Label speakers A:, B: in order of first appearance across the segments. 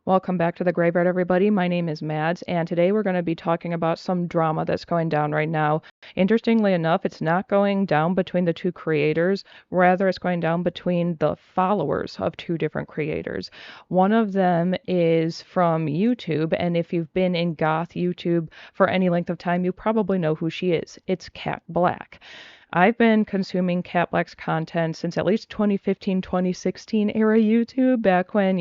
A: Welcome back to the Graveyard, everybody. My name is Mads, and today we're going to be talking about some drama that's going down right now. Interestingly enough, it's not going down between the two creators, rather, it's going down between the followers of two different creators. One of them is from YouTube, and if you've been in goth YouTube for any length of time, you probably know who she is. It's Cat Blaque. I've been consuming Cat Blaque's content since at least 2015, 2016 era YouTube, back when,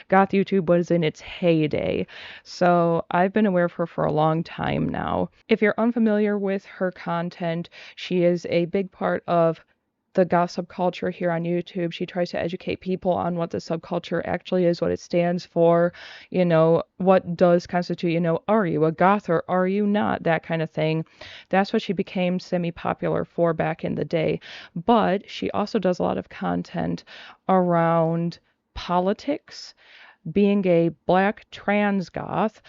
A: goth YouTube was in its heyday. So I've been aware of her for a long time now. If you're unfamiliar with her content, she is a big part of the goth subculture here on YouTube. She tries to educate people on what the subculture actually is, what it stands for, what does constitute, are you a goth or are you not, that kind of thing. That's what she became semi-popular for back in the day. But she also does a lot of content around politics, being a black trans goth,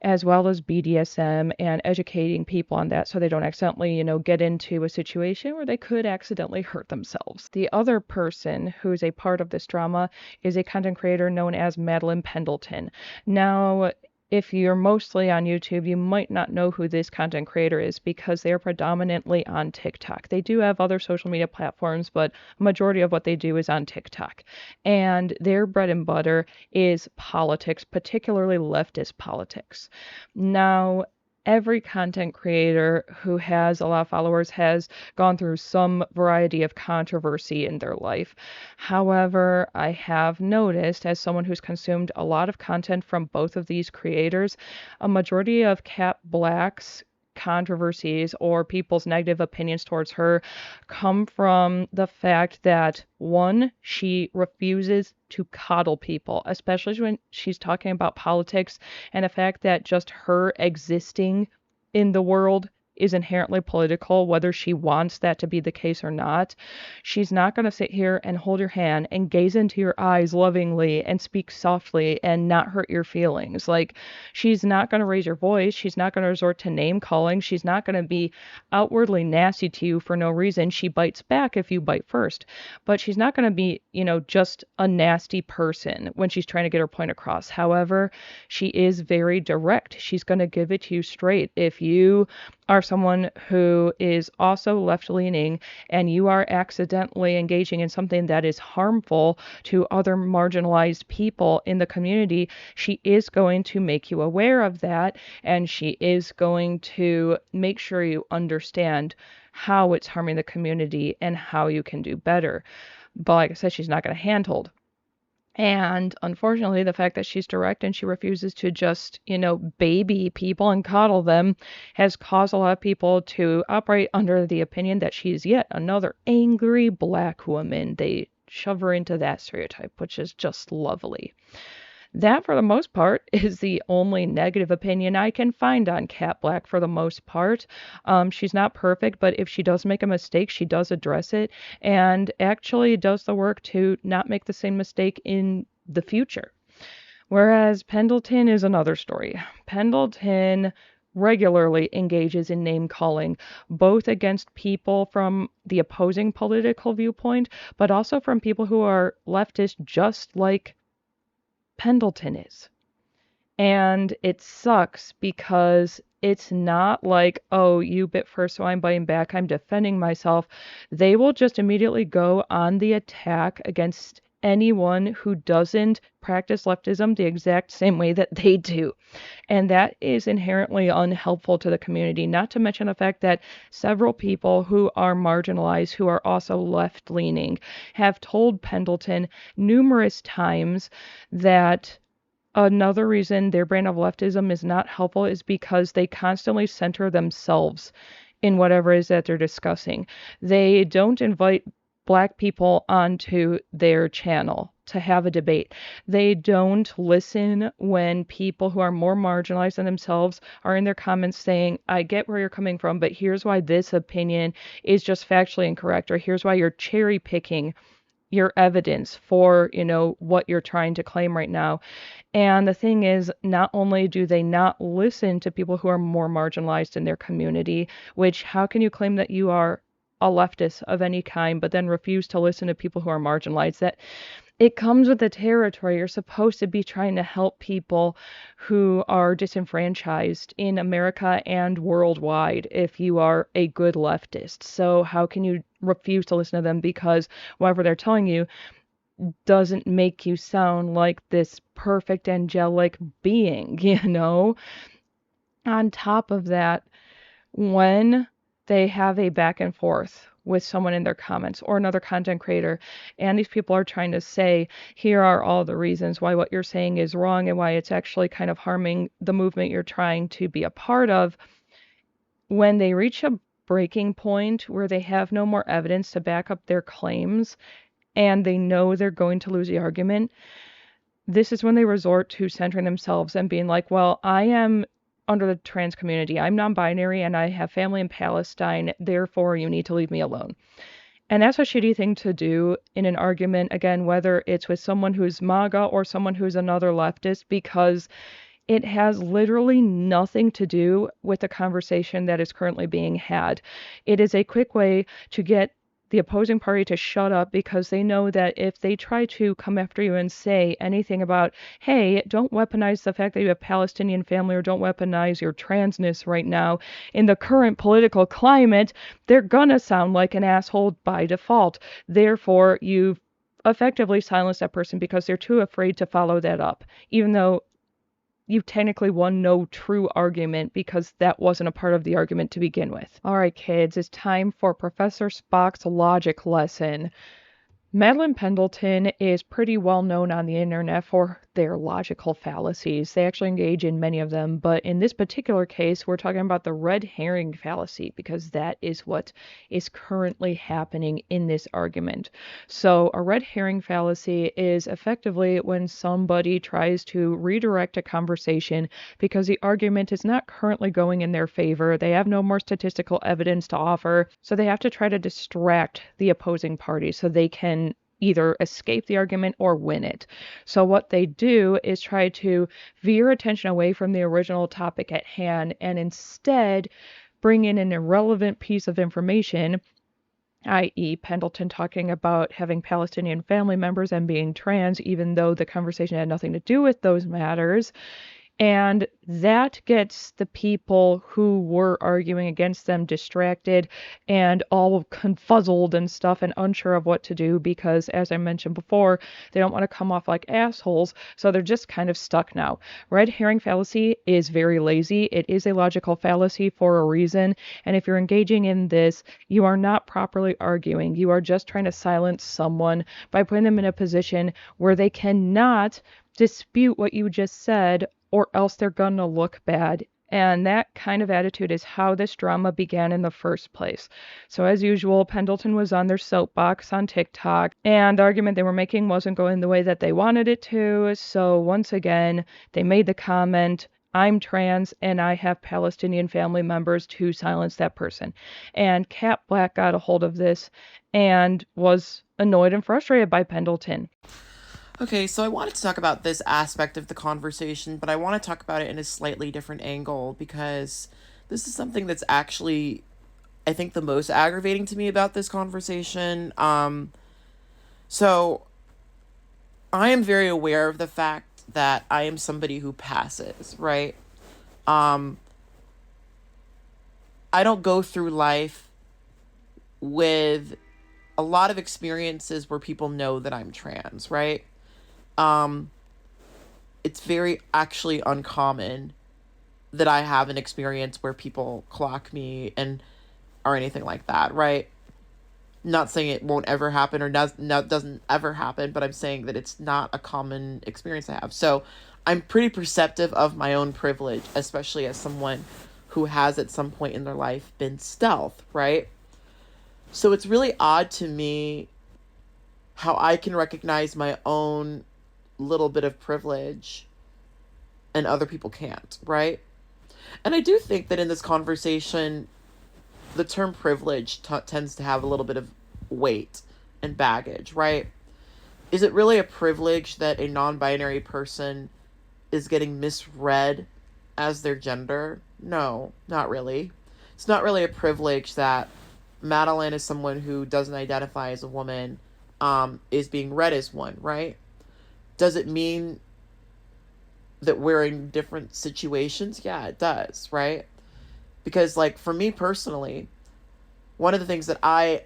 A: as well as BDSM, and educating people on that so they don't accidentally, get into a situation where they could accidentally hurt themselves. The other person who's a part of this drama is a content creator known as Madeline Pendleton. Now, if you're mostly on YouTube, you might not know who this content creator is because they're predominantly on TikTok. They do have other social media platforms, but a majority of what they do is on TikTok. And their bread and butter is politics, particularly leftist politics. Now, every content creator who has a lot of followers has gone through some variety of controversy in their life. However, I have noticed, as someone who's consumed a lot of content from both of these creators, a majority of Cat Blaque's controversies or people's negative opinions towards her come from the fact that, one, she refuses to coddle people, especially when she's talking about politics, and the fact that just her existing in the world is inherently political, whether she wants that to be the case or not. She's not going to sit here and hold your hand and gaze into your eyes lovingly and speak softly and not hurt your feelings. Like, she's not going to raise her voice. She's not going to resort to name calling. She's not going to be outwardly nasty to you for no reason. She bites back if you bite first. But she's not going to be, just a nasty person when she's trying to get her point across. However, she is very direct. She's going to give it to you straight. If you are someone who is also left-leaning and you are accidentally engaging in something that is harmful to other marginalized people in the community, she is going to make you aware of that, and she is going to make sure you understand how it's harming the community and how you can do better. But like I said, she's not going to handhold. And unfortunately, the fact that she's direct and she refuses to just, baby people and coddle them has caused a lot of people to operate under the opinion that she's yet another angry black woman. They shove her into that stereotype, which is just lovely. That, for the most part, is the only negative opinion I can find on Cat Blaque for the most part. She's not perfect, but if she does make a mistake, she does address it and actually does the work to not make the same mistake in the future. Whereas Pendleton is another story. Pendleton regularly engages in name calling, both against people from the opposing political viewpoint, but also from people who are leftist, just like Pendleton is. And it sucks because it's not like, oh, you bit first, so I'm biting back, I'm defending myself. They will just immediately go on the attack against anyone who doesn't practice leftism the exact same way that they do. And that is inherently unhelpful to the community, not to mention the fact that several people who are marginalized, who are also left-leaning, have told Pendleton numerous times that another reason their brand of leftism is not helpful is because they constantly center themselves in whatever it is that they're discussing. They don't invite black people onto their channel to have a debate. They don't listen when people who are more marginalized than themselves are in their comments saying, I get where you're coming from, but here's why this opinion is just factually incorrect, or here's why you're cherry picking your evidence for, what you're trying to claim right now. And the thing is, not only do they not listen to people who are more marginalized in their community, which how can you claim that you are a leftist of any kind, but then refuse to listen to people who are marginalized? That It comes with the territory. You're supposed to be trying to help people who are disenfranchised in America and worldwide if you are a good leftist. So how can you refuse to listen to them because whatever they're telling you doesn't make you sound like this perfect angelic being, you know? On top of that, when they have a back and forth with someone in their comments or another content creator, and these people are trying to say, here are all the reasons why what you're saying is wrong and why it's actually kind of harming the movement you're trying to be a part of, when they reach a breaking point where they have no more evidence to back up their claims and they know they're going to lose the argument, this is when they resort to centering themselves and being like, well, I am under the trans community. I'm non-binary and I have family in Palestine. Therefore, you need to leave me alone. And that's a shitty thing to do in an argument, again, whether it's with someone who's MAGA or someone who's another leftist, because it has literally nothing to do with the conversation that is currently being had. It is a quick way to get the opposing party to shut up because they know that if they try to come after you and say anything about, hey, don't weaponize the fact that you have Palestinian family or don't weaponize your transness right now in the current political climate, they're gonna sound like an asshole by default. Therefore, you've effectively silenced that person because they're too afraid to follow that up, even though you technically won no true argument because that wasn't a part of the argument to begin with. All right, kids, it's time for Professor Spock's logic lesson. Madeline Pendleton is pretty well known on the internet for their logical fallacies. They actually engage in many of them, but in this particular case, we're talking about the red herring fallacy because that is what is currently happening in this argument. So, a red herring fallacy is effectively when somebody tries to redirect a conversation because the argument is not currently going in their favor. They have no more statistical evidence to offer, so they have to try to distract the opposing party so they can either escape the argument or win it. So what they do is try to veer attention away from the original topic at hand and instead bring in an irrelevant piece of information, i.e. Pendleton talking about having Palestinian family members and being trans, even though the conversation had nothing to do with those matters. And that gets the people who were arguing against them distracted and all confuzzled and stuff and unsure of what to do because, as I mentioned before, they don't want to come off like assholes, so they're just kind of stuck now. Red herring fallacy is very lazy. It is a logical fallacy for a reason, and if you're engaging in this, you are not properly arguing. You are just trying to silence someone by putting them in a position where they cannot dispute what you just said or else they're gonna look bad. And that kind of attitude is how this drama began in the first place. So as usual, Pendleton was on their soapbox on TikTok, and the argument they were making wasn't going the way that they wanted it to. So once again, they made the comment, I'm trans and I have Palestinian family members, to silence that person. And Blaque got a hold of this and was annoyed and frustrated by Pendleton.
B: Okay, so I wanted to talk about this aspect of the conversation, but I want to talk about it in a slightly different angle because this is something that's actually, I think, the most aggravating to me about this conversation. So I am very aware of the fact that I am somebody who passes, right? Um, I don't go through life with a lot of experiences where people know that I'm trans, right? Um, it's very actually uncommon that I have an experience where people clock me and or anything like that, right? Not saying it won't ever happen or doesn't ever happen, but I'm saying that it's not a common experience I have. So I'm pretty perceptive of my own privilege, especially as someone who has at some point in their life been stealth, right? So it's really odd to me how I can recognize my own little bit of privilege and other people can't, right? And I do think that in this conversation, the term privilege tends to have a little bit of weight and baggage, right? Is it really a privilege that a non-binary person is getting misread as their gender? No, not really. It's not really a privilege that Madeline is someone who doesn't identify as a woman is being read as one, right? Does it mean that we're in different situations? Yeah, it does, right? Because, like, for me personally, one of the things that I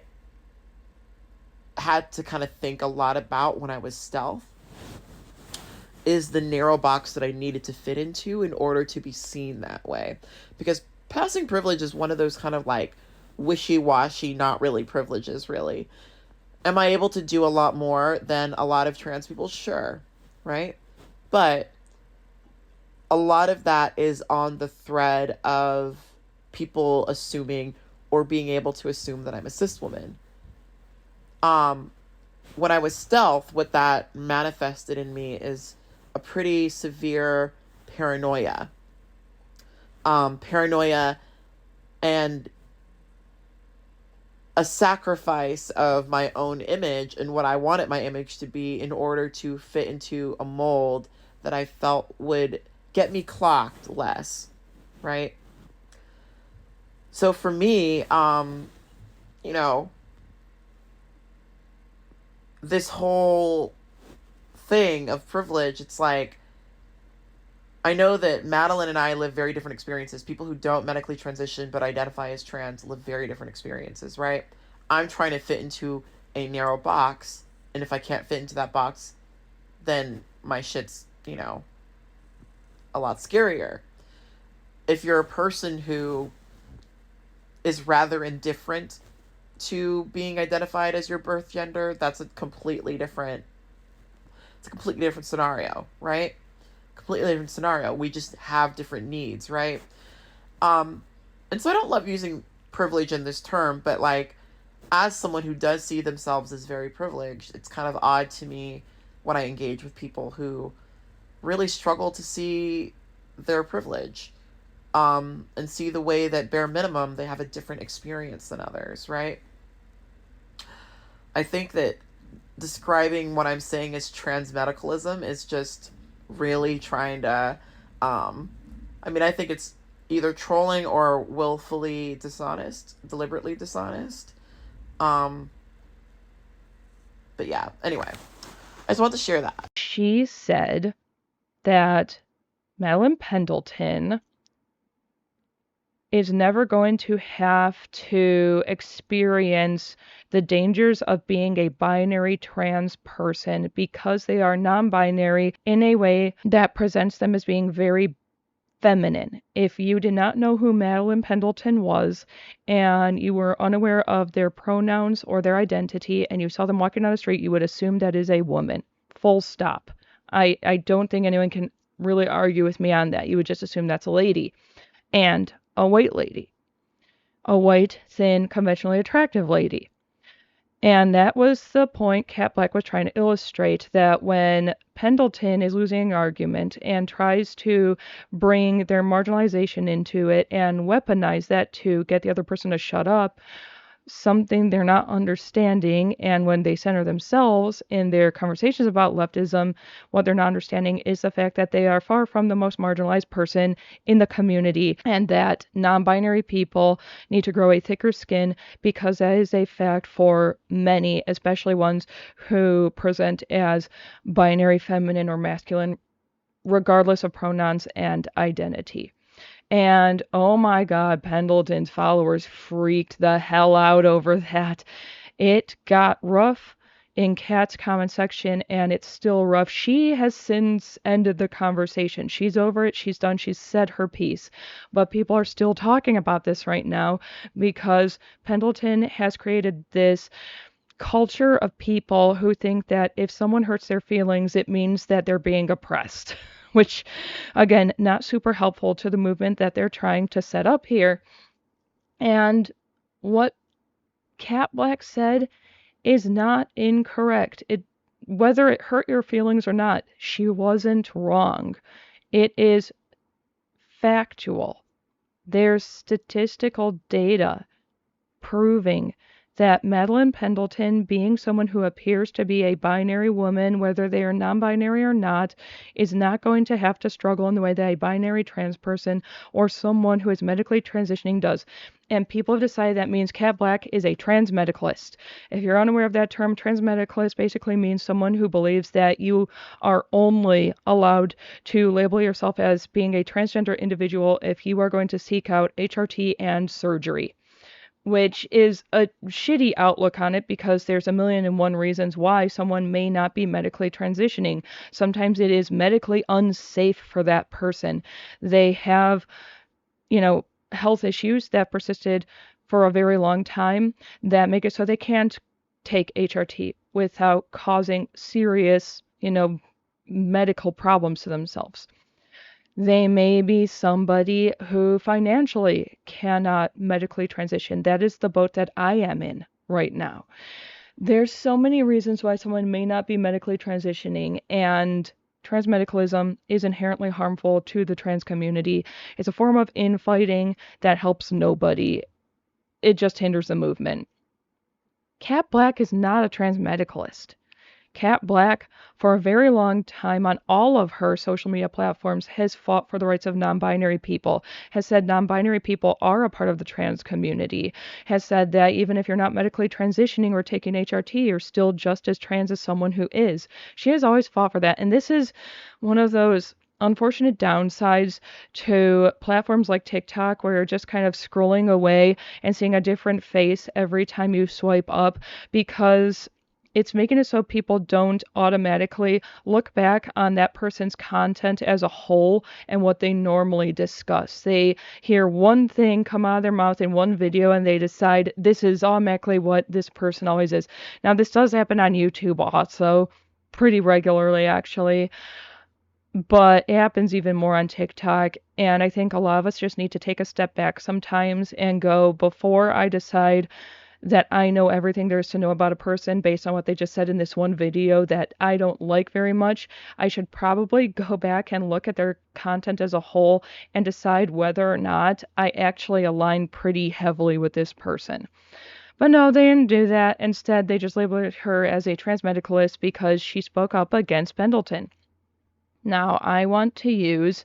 B: had to kind of think a lot about when I was stealth is the narrow box that I needed to fit into in order to be seen that way. Because passing privilege is one of those kind of like wishy-washy, not really privileges, really. Am I able to do a lot more than a lot of trans people? Sure, right? But a lot of that is on the thread of people assuming or being able to assume that I'm a cis woman. When I was stealth, what that manifested in me is a pretty severe paranoia. Paranoia and a sacrifice of my own image and what I wanted my image to be in order to fit into a mold that I felt would get me clocked less, right? So for me, you know, this whole thing of privilege, it's like, I know that Madeline and I live very different experiences. People who don't medically transition but identify as trans live very different experiences, right? I'm trying to fit into a narrow box, and if I can't fit into that box, then my shit's, a lot scarier. If you're a person who is rather indifferent to being identified as your birth gender, that's a completely different scenario, right? Completely different scenario. We just have different needs, right? And so I don't love using privilege in this term, but like, as someone who does see themselves as very privileged, it's kind of odd to me when I engage with people who really struggle to see their privilege, and see the way that bare minimum they have a different experience than others, right? I think that describing what I'm saying as transmedicalism is just really trying to, I think it's either trolling or willfully dishonest, deliberately dishonest. But yeah, anyway, I just want to share that.
A: She said that Madeline Pendleton is never going to have to experience the dangers of being a binary trans person because they are non-binary in a way that presents them as being very feminine. If you did not know who Madeline Pendleton was and you were unaware of their pronouns or their identity and you saw them walking down the street, you would assume that is a woman. Full stop. I don't think anyone can really argue with me on that. You would just assume that's a lady. And a white lady. A white, thin, conventionally attractive lady. And that was the point Cat Blaque was trying to illustrate, that when Pendleton is losing an argument and tries to bring their marginalization into it and weaponize that to get the other person to shut up, something they're not understanding, and when they center themselves in their conversations about leftism, what they're not understanding is the fact that they are far from the most marginalized person in the community, and that non-binary people need to grow a thicker skin, because that is a fact for many, especially ones who present as binary feminine or masculine, regardless of pronouns and identity. And oh my God, Pendleton's followers freaked the hell out over that. It got rough in Kat's comment section, and it's still rough. She has since ended the conversation. She's over it. She's done. She's said her piece. But people are still talking about this right now because Pendleton has created this culture of people who think that if someone hurts their feelings, it means that they're being oppressed, which, again, not super helpful to the movement that they're trying to set up here. And what Cat Blaque said is not incorrect. Whether it hurt your feelings or not, she wasn't wrong. It is factual. There's statistical data proving that Madeline Pendleton, being someone who appears to be a binary woman, whether they are non-binary or not, is not going to have to struggle in the way that a binary trans person or someone who is medically transitioning does. And people have decided that means Kat Blaque is a trans medicalist. If you're unaware of that term, trans medicalist basically means someone who believes that you are only allowed to label yourself as being a transgender individual if you are going to seek out HRT and surgery, which is a shitty outlook on it because there's a million and one reasons why someone may not be medically transitioning. Sometimes it is medically unsafe for that person. They have, health issues that persisted for a very long time that make it so they can't take HRT without causing serious, medical problems to themselves. They may be somebody who financially cannot medically transition. That is the boat that I am in right now. There's so many reasons why someone may not be medically transitioning, and transmedicalism is inherently harmful to the trans community. It's a form of infighting that helps nobody. It just hinders the movement. Kat Blaque is not a transmedicalist. Kat Blaque, for a very long time on all of her social media platforms, has fought for the rights of non-binary people, has said non-binary people are a part of the trans community, has said that even if you're not medically transitioning or taking HRT, you're still just as trans as someone who is. She has always fought for that, and this is one of those unfortunate downsides to platforms like TikTok, where you're just kind of scrolling away and seeing a different face every time you swipe up, because it's making it so people don't automatically look back on that person's content as a whole and what they normally discuss. They hear one thing come out of their mouth in one video and they decide this is automatically what this person always is. Now, this does happen on YouTube also, pretty regularly actually, but it happens even more on TikTok. And I think a lot of us just need to take a step back sometimes and go, before I decide that I know everything there is to know about a person based on what they just said in this one video that I don't like very much, I should probably go back and look at their content as a whole and decide whether or not I actually align pretty heavily with this person. But no, they didn't do that. Instead, they just labeled her as a transmedicalist because she spoke up against Pendleton. Now, I want to use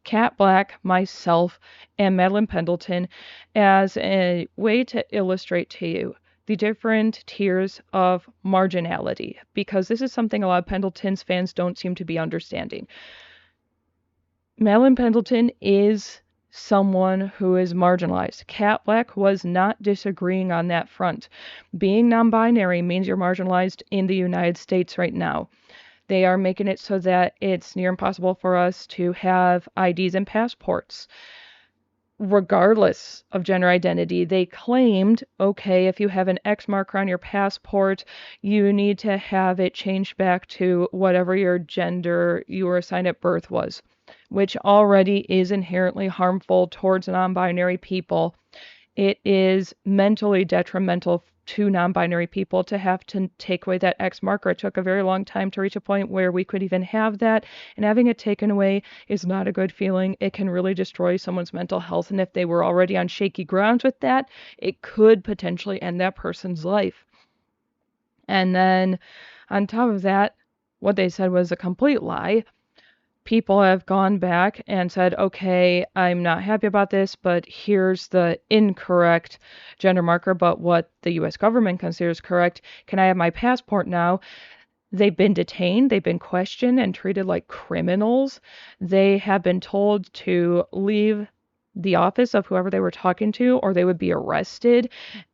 A: Kat Blaque, myself, and Madeline Pendleton as a way to illustrate to you the different tiers of marginality, because this is something a lot of Pendleton's fans don't seem to be understanding. Madeline Pendleton is someone who is marginalized. Kat Blaque was not disagreeing on that front. Being non-binary means you're marginalized in the United States right now. They are making it so that it's near impossible for us to have IDs and passports, regardless of gender identity. They claimed, okay, if you have an X marker on your passport, you need to have it changed back to whatever your gender you were assigned at birth was, which already is inherently harmful towards non-binary people. It is mentally detrimental to non-binary people to have to take away that X marker. It took a very long time to reach a point where we could even have that, and having it taken away is not a good feeling. It can really destroy someone's mental health, and if they were already on shaky grounds with that, it could potentially end that person's life. And then on top of that, what they said was a complete lie. People have gone back and said, okay, I'm not happy about this, but here's the incorrect gender marker, but what the US government considers correct. Can I have my passport now? They've been detained, they've been questioned and treated like criminals. They have been told to leave the office of whoever they were talking to, or they would be arrested.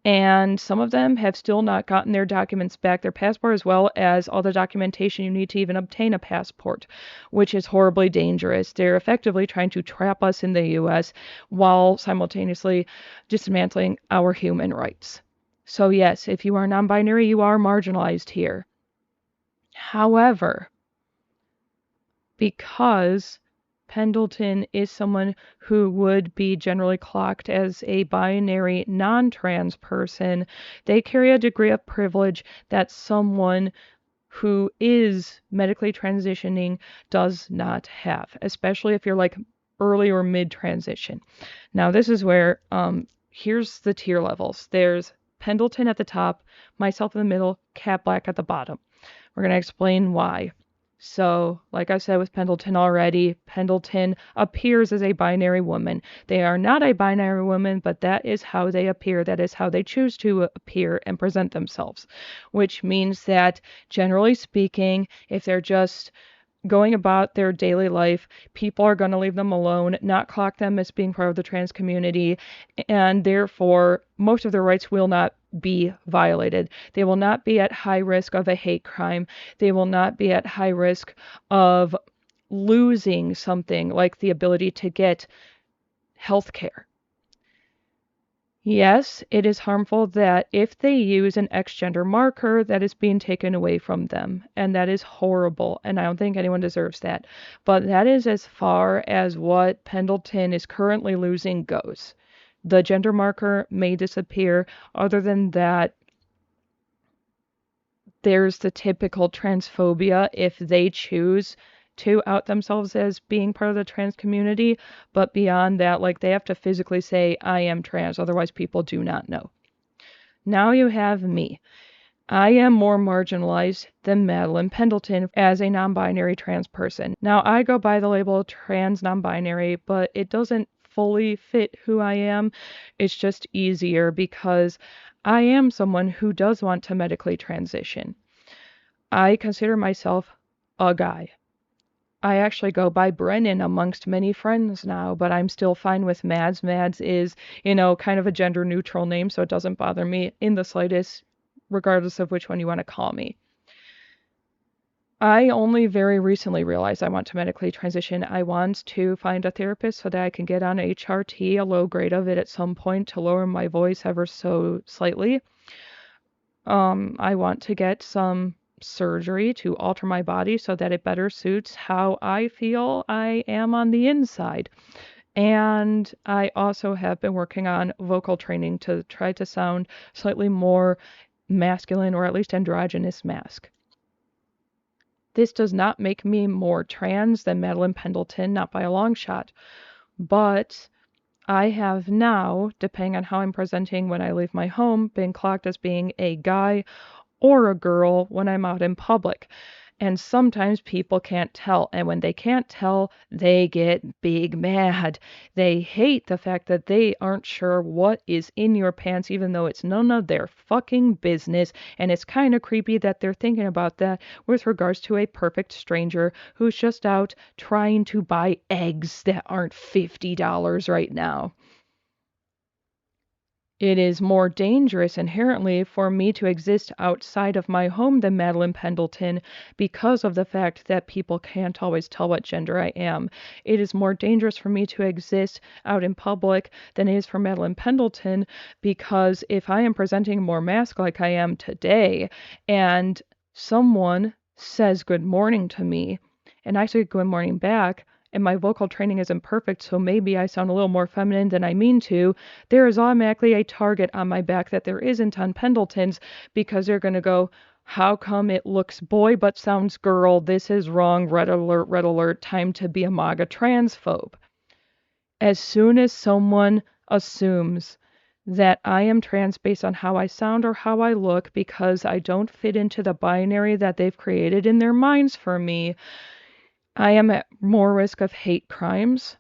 A: And some of them have still not gotten their documents back, their passport, as well as all the documentation you need to even obtain a passport, which is horribly dangerous. They're effectively trying to trap us in the US while simultaneously dismantling our human rights. So yes, if you are non-binary, you are marginalized here. However, because Pendleton is someone who would be generally clocked as a binary non-trans person, they carry a degree of privilege that someone who is medically transitioning does not have, especially if you're like early or mid transition. Now, this is where, here's the tier levels. There's Pendleton at the top, myself in the middle, Cat Blaque at the bottom. We're going to explain why. So, like I said with Pendleton already, Pendleton appears as a binary woman. They are not a binary woman, but that is how they appear. That is how they choose to appear and present themselves. Which means that, generally speaking, if they're just going about their daily life, people are going to leave them alone, not clock them as being part of the trans community, and therefore most of their rights will not be violated. They will not be at high risk of a hate crime. They will not be at high risk of losing something like the ability to get health care. Yes, it is harmful that if they use an X-gender marker, that is being taken away from them, and that is horrible, and I don't think anyone deserves that. But that is as far as what Pendleton is currently losing goes. The gender marker may disappear. Other than that, there's the typical transphobia if they choose to out themselves as being part of the trans community, but beyond that, like, they have to physically say, I am trans, otherwise people do not know. Now you have me. I am more marginalized than Madeline Pendleton as a non-binary trans person. Now, I go by the label trans non-binary, but it doesn't fully fit who I am. It's just easier because I am someone who does want to medically transition. I consider myself a guy. I actually go by Brennan amongst many friends now, but I'm still fine with Mads. Mads is, kind of a gender neutral name, so it doesn't bother me in the slightest, regardless of which one you want to call me. I only very recently realized I want to medically transition. I want to find a therapist so that I can get on HRT, a low grade of it at some point, to lower my voice ever so slightly. I want to get some surgery to alter my body so that it better suits how I feel I am on the inside. And I also have been working on vocal training to try to sound slightly more masculine, or at least androgynous mask. This does not make me more trans than Madeline Pendleton, not by a long shot. But I have now, depending on how I'm presenting when I leave my home, been clocked as being a guy or a girl when I'm out in public. And sometimes people can't tell. And when they can't tell, they get big mad. They hate the fact that they aren't sure what is in your pants, even though it's none of their fucking business. And it's kind of creepy that they're thinking about that with regards to a perfect stranger who's just out trying to buy eggs that aren't $50 right now. It is more dangerous inherently for me to exist outside of my home than Madeline Pendleton because of the fact that people can't always tell what gender I am. It is more dangerous for me to exist out in public than it is for Madeline Pendleton because if I am presenting more mask like I am today and someone says good morning to me and I say good morning back, and my vocal training isn't perfect, so maybe I sound a little more feminine than I mean to, there is automatically a target on my back that there isn't on Pendleton's because they're going to go, how come it looks boy but sounds girl? This is wrong. Red alert, time to be a MAGA transphobe. As soon as someone assumes that I am trans based on how I sound or how I look because I don't fit into the binary that they've created in their minds for me, I am at more risk of hate crimes,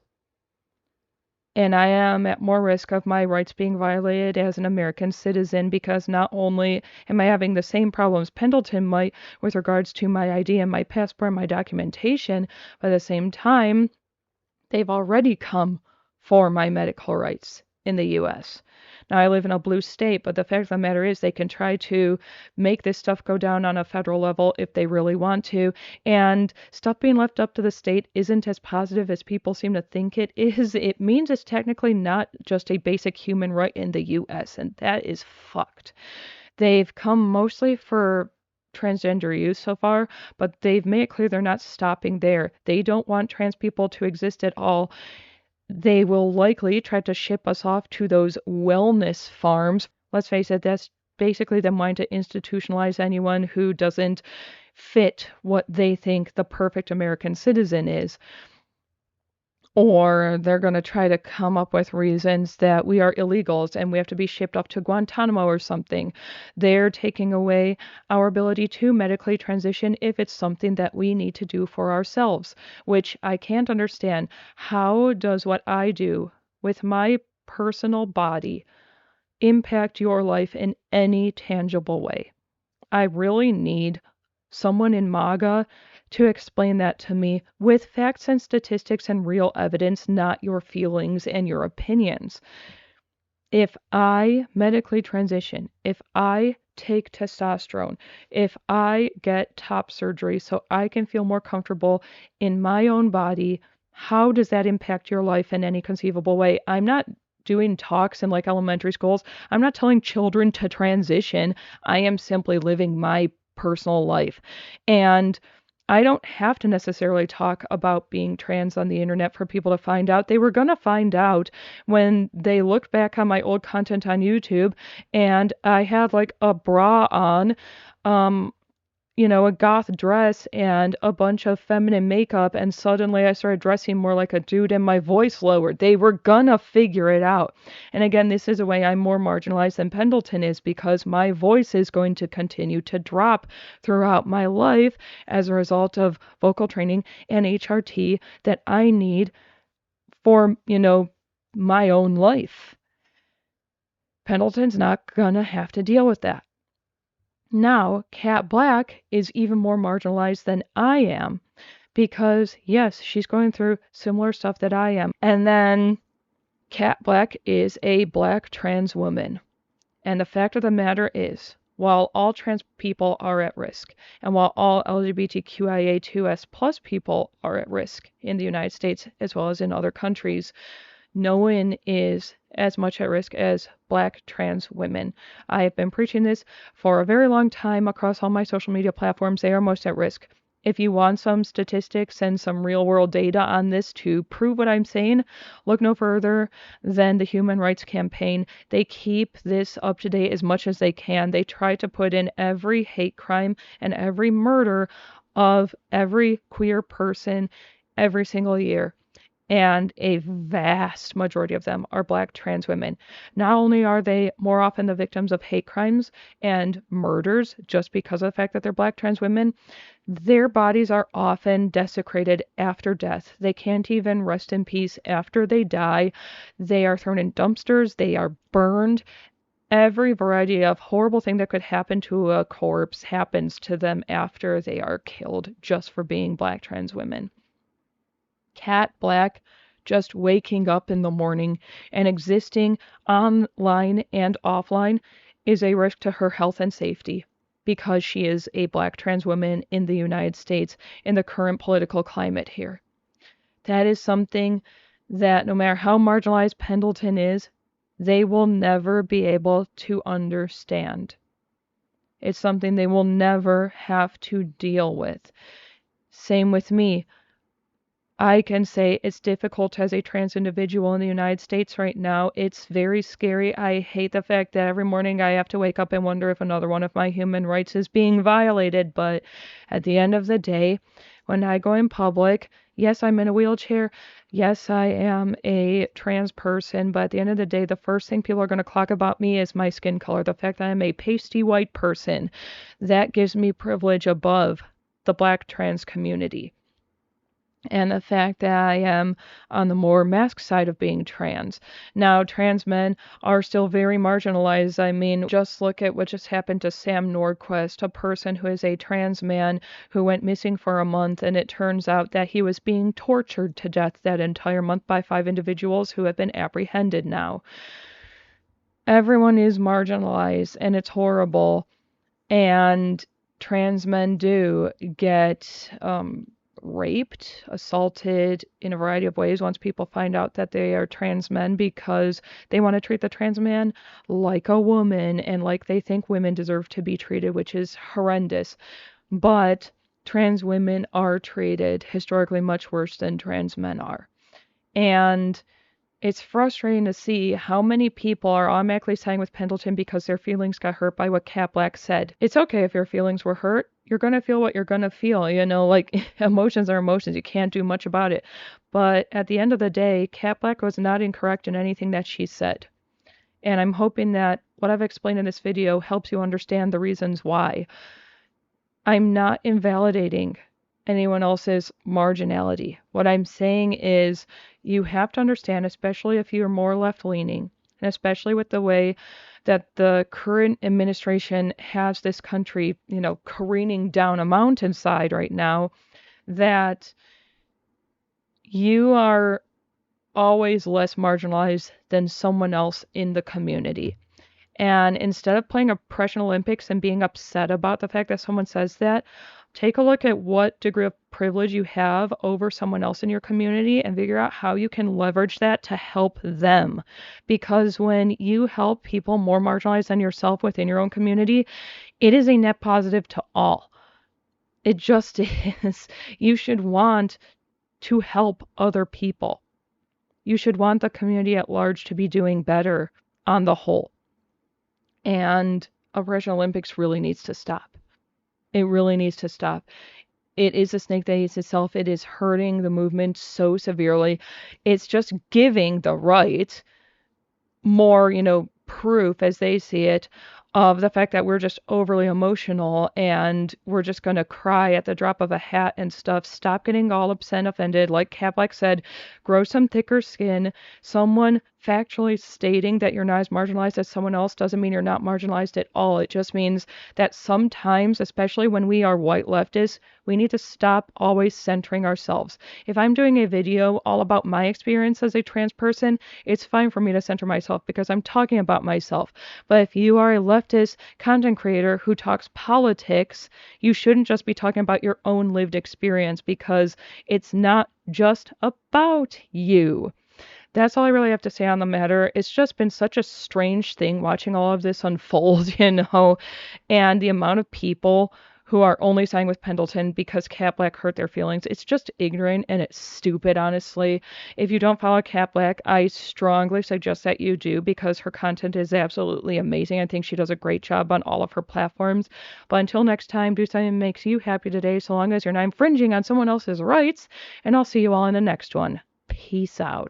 A: and I am at more risk of my rights being violated as an American citizen because not only am I having the same problems Pendleton might with regards to my ID and my passport and my documentation, but at the same time, they've already come for my medical rights in the U.S. Now, I live in a blue state, but the fact of the matter is they can try to make this stuff go down on a federal level if they really want to, and stuff being left up to the state isn't as positive as people seem to think it is. It means it's technically not just a basic human right in the U.S., and that is fucked. They've come mostly for transgender use so far, but they've made it clear they're not stopping there. They don't want trans people to exist at all. They will likely try to ship us off to those wellness farms. Let's face it, that's basically them wanting to institutionalize anyone who doesn't fit what they think the perfect American citizen is. Or they're going to try to come up with reasons that we are illegals and we have to be shipped off to Guantanamo or something. They're taking away our ability to medically transition if it's something that we need to do for ourselves, which I can't understand. How does what I do with my personal body impact your life in any tangible way? I really need someone in MAGA to explain that to me with facts and statistics and real evidence, not your feelings and your opinions. If I medically transition, if I take testosterone, if I get top surgery so I can feel more comfortable in my own body, how does that impact your life in any conceivable way? I'm not doing talks in like elementary schools. I'm not telling children to transition. I am simply living my personal life. And I don't have to necessarily talk about being trans on the internet for people to find out. They were going to find out when they looked back on my old content on YouTube and I had like a bra on, um, a goth dress and a bunch of feminine makeup, and suddenly I started dressing more like a dude and my voice lowered. They were gonna figure it out. And again, this is a way I'm more marginalized than Pendleton is because my voice is going to continue to drop throughout my life as a result of vocal training and HRT that I need for, my own life. Pendleton's not gonna have to deal with that. Now, Cat Blaque is even more marginalized than I am because, yes, she's going through similar stuff that I am. And then Cat Blaque is a black trans woman. And the fact of the matter is, while all trans people are at risk, and while all LGBTQIA2S plus people are at risk in the United States as well as in other countries, no one is as much at risk as black trans women. I have been preaching this for a very long time across all my social media platforms. They are most at risk. If you want some statistics and some real world data on this to prove what I'm saying, look no further than the Human Rights Campaign. They keep this up to date as much as they can. They try to put in every hate crime and every murder of every queer person every single year. And a vast majority of them are black trans women. Not only are they more often the victims of hate crimes and murders just because of the fact that they're black trans women, their bodies are often desecrated after death. They can't even rest in peace after they die. They are thrown in dumpsters. They are burned. Every variety of horrible thing that could happen to a corpse happens to them after they are killed just for being black trans women. Cat Blaque just waking up in the morning and existing online and offline is a risk to her health and safety because she is a black trans woman in the United States in the current political climate here. That is something that no matter how marginalized Pendleton is, they will never be able to understand. It's something they will never have to deal with. Same with me. I can say it's difficult as a trans individual in the United States right now. It's very scary. I hate the fact that every morning I have to wake up and wonder if another one of my human rights is being violated. But at the end of the day, when I go in public, yes, I'm in a wheelchair. Yes, I am a trans person. But at the end of the day, the first thing people are going to clock about me is my skin color. The fact that I'm a pasty white person, that gives me privilege above the black trans community. And the fact that I am on the more masked side of being trans. Now, trans men are still very marginalized. I mean, just look at what just happened to Sam Nordquist, a person who is a trans man who went missing for a month, and it turns out that he was being tortured to death that entire month by 5 individuals who have been apprehended now. Everyone is marginalized, and it's horrible. And trans men do get raped, assaulted in a variety of ways once people find out that they are trans men because they want to treat the trans man like a woman and like they think women deserve to be treated, which is horrendous. But trans women are treated historically much worse than trans men are. And it's frustrating to see how many people are automatically siding with Pendleton because their feelings got hurt by what Cat Blaque said. It's okay if your feelings were hurt. you're going to feel what you're going to feel. Like emotions are emotions. You can't do much about it. But at the end of the day, Kat Blaque was not incorrect in anything that she said. And I'm hoping that what I've explained in this video helps you understand the reasons why. I'm not invalidating anyone else's marginality. What I'm saying is you have to understand, especially if you're more left-leaning, and especially with the way that the current administration has this country, careening down a mountainside right now, that you are always less marginalized than someone else in the community. And instead of playing Oppression Olympics and being upset about the fact that someone says that, take a look at what degree of privilege you have over someone else in your community and figure out how you can leverage that to help them. Because when you help people more marginalized than yourself within your own community, it is a net positive to all. It just is. You should want to help other people. You should want the community at large to be doing better on the whole. And Oppression Olympics really needs to stop. It really needs to stop. It is a snake that eats itself. It is hurting the movement so severely. It's just giving the right more, proof as they see it of the fact that we're just overly emotional and we're just going to cry at the drop of a hat and stuff. Stop getting all upset and offended. Like Kat Blaque said, grow some thicker skin. Someone factually stating that you're not as marginalized as someone else doesn't mean you're not marginalized at all. It just means that sometimes, especially when we are white leftists, we need to stop always centering ourselves. If I'm doing a video all about my experience as a trans person, it's fine for me to center myself because I'm talking about myself. But if you are a leftist content creator who talks politics, you shouldn't just be talking about your own lived experience because it's not just about you. That's all I really have to say on the matter. It's just been such a strange thing watching all of this unfold, and the amount of people who are only siding with Pendleton because Kat Blaque hurt their feelings. It's just ignorant and it's stupid, honestly. If you don't follow Kat Blaque, I strongly suggest that you do because her content is absolutely amazing. I think she does a great job on all of her platforms. But until next time, do something that makes you happy today so long as you're not infringing on someone else's rights. And I'll see you all in the next one. Peace out.